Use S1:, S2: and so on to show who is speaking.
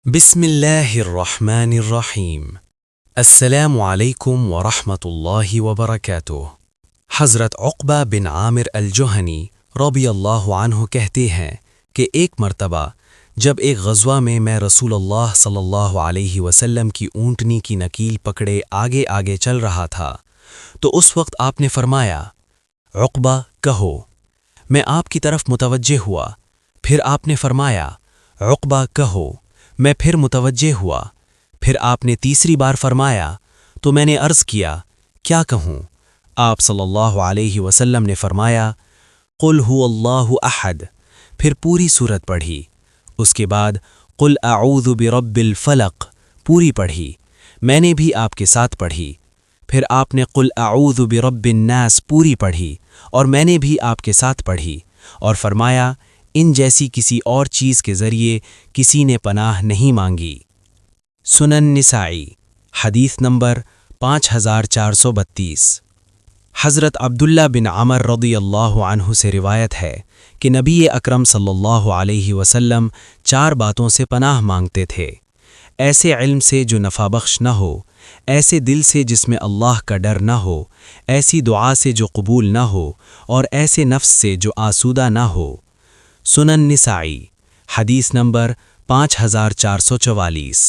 S1: بسم الله الرحمن الرحیم۔ السلام علیکم ورحمۃ اللہ وبرکاتہ۔ حضرت عقبہ بن عامر الجہنی رضی اللہ عنہ کہتے ہیں کہ ایک مرتبہ جب ایک غزوہ میں رسول اللہ صلی اللہ علیہ وسلم کی اونٹنی کی نکیل پکڑے آگے آگے چل رہا تھا تو اس وقت آپ نے فرمایا، عقبہ کہو۔ میں آپ کی طرف متوجہ ہوا، پھر آپ نے فرمایا، عقبہ کہو۔ میں پھر متوجہ ہوا، پھر آپ نے تیسری بار فرمایا تو میں نے عرض کیا، کیا کہوں؟ آپ صلی اللہ علیہ وسلم نے فرمایا، قل هو اللہ احد، پھر پوری سورت پڑھی۔ اس کے بعد قل اعوذ برب الفلق پوری پڑھی، میں نے بھی آپ کے ساتھ پڑھی۔ پھر آپ نے قل اعوذ برب الناس پوری پڑھی اور میں نے بھی آپ کے ساتھ پڑھی، اور فرمایا، ان جیسی کسی اور چیز کے ذریعے کسی نے پناہ نہیں مانگی۔ سنن نسائی حدیث نمبر 5432۔ حضرت عبداللہ بن عمر رضی اللہ عنہ سے روایت ہے کہ نبی اکرم صلی اللہ علیہ وسلم 4 باتوں سے پناہ مانگتے تھے: ایسے علم سے جو نفع بخش نہ ہو، ایسے دل سے جس میں اللہ کا ڈر نہ ہو، ایسی دعا سے جو قبول نہ ہو، اور ایسے نفس سے جو آسودہ نہ ہو۔ سنن نسائی حدیث نمبر 5444۔